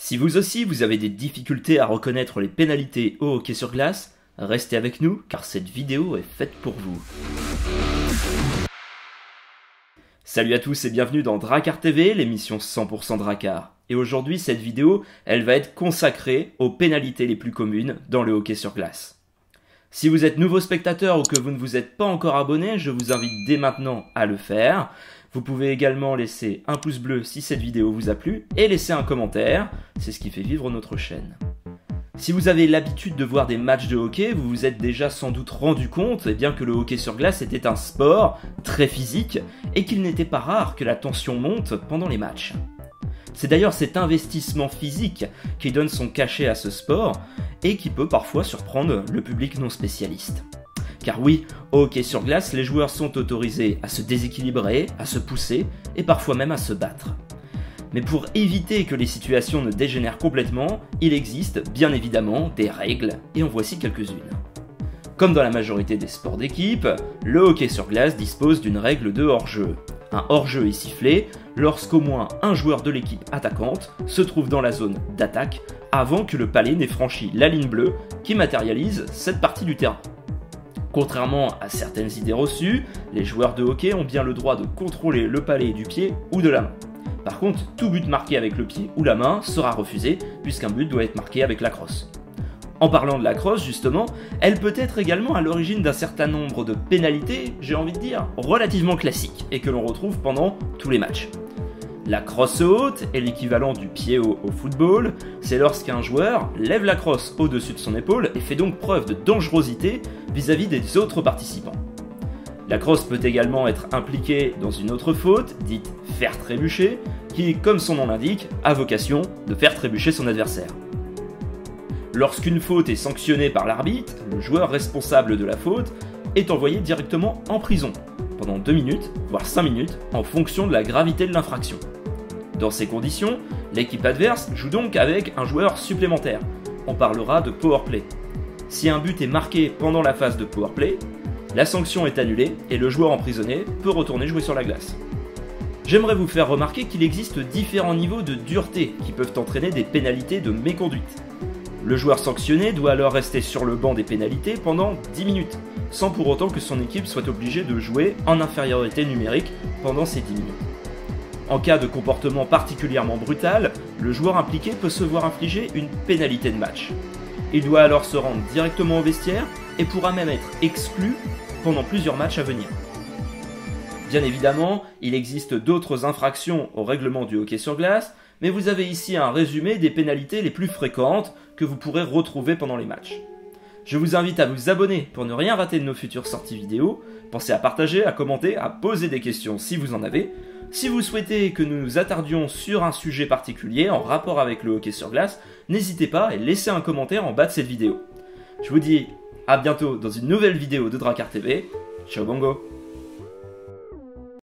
Si vous aussi vous avez des difficultés à reconnaître les pénalités au hockey sur glace, restez avec nous car cette vidéo est faite pour vous. Salut à tous et bienvenue dans Drakkar TV, l'émission 100% Drakkar. Et aujourd'hui cette vidéo, elle va être consacrée aux pénalités les plus communes dans le hockey sur glace. Si vous êtes nouveau spectateur ou que vous ne vous êtes pas encore abonné, je vous invite dès maintenant à le faire. Vous pouvez également laisser un pouce bleu si cette vidéo vous a plu et laisser un commentaire, c'est ce qui fait vivre notre chaîne. Si vous avez l'habitude de voir des matchs de hockey, vous vous êtes déjà sans doute rendu compte que le hockey sur glace était un sport très physique et qu'il n'était pas rare que la tension monte pendant les matchs. C'est d'ailleurs cet investissement physique qui donne son cachet à ce sport et qui peut parfois surprendre le public non spécialiste. Car oui, au hockey sur glace, les joueurs sont autorisés à se déséquilibrer, à se pousser et parfois même à se battre. Mais pour éviter que les situations ne dégénèrent complètement, il existe bien évidemment des règles et en voici quelques-unes. Comme dans la majorité des sports d'équipe, le hockey sur glace dispose d'une règle de hors-jeu. Un hors-jeu est sifflé lorsqu'au moins un joueur de l'équipe attaquante se trouve dans la zone d'attaque avant que le palet n'ait franchi la ligne bleue qui matérialise cette partie du terrain. Contrairement à certaines idées reçues, les joueurs de hockey ont bien le droit de contrôler le palet du pied ou de la main. Par contre, tout but marqué avec le pied ou la main sera refusé puisqu'un but doit être marqué avec la crosse. En parlant de la crosse, justement, elle peut être également à l'origine d'un certain nombre de pénalités, j'ai envie de dire, relativement classiques et que l'on retrouve pendant tous les matchs. La crosse haute est l'équivalent du pied haut au football, c'est lorsqu'un joueur lève la crosse au-dessus de son épaule et fait donc preuve de dangerosité vis-à-vis des autres participants. La crosse peut également être impliquée dans une autre faute, dite faire trébucher, qui, comme son nom l'indique, a vocation de faire trébucher son adversaire. Lorsqu'une faute est sanctionnée par l'arbitre, le joueur responsable de la faute est envoyé directement en prison, pendant 2 minutes, voire 5 minutes, en fonction de la gravité de l'infraction. Dans ces conditions, l'équipe adverse joue donc avec un joueur supplémentaire. On parlera de powerplay. Si un but est marqué pendant la phase de powerplay, la sanction est annulée et le joueur emprisonné peut retourner jouer sur la glace. J'aimerais vous faire remarquer qu'il existe différents niveaux de dureté qui peuvent entraîner des pénalités de méconduite. Le joueur sanctionné doit alors rester sur le banc des pénalités pendant 10 minutes, sans pour autant que son équipe soit obligée de jouer en infériorité numérique pendant ces 10 minutes. En cas de comportement particulièrement brutal, le joueur impliqué peut se voir infliger une pénalité de match. Il doit alors se rendre directement au vestiaire et pourra même être exclu pendant plusieurs matchs à venir. Bien évidemment, il existe d'autres infractions au règlement du hockey sur glace, mais vous avez ici un résumé des pénalités les plus fréquentes que vous pourrez retrouver pendant les matchs. Je vous invite à vous abonner pour ne rien rater de nos futures sorties vidéo. Pensez à partager, à commenter, à poser des questions si vous en avez. Si vous souhaitez que nous nous attardions sur un sujet particulier en rapport avec le hockey sur glace, n'hésitez pas et laissez un commentaire en bas de cette vidéo. Je vous dis à bientôt dans une nouvelle vidéo de Drakkar TV. Ciao bongo!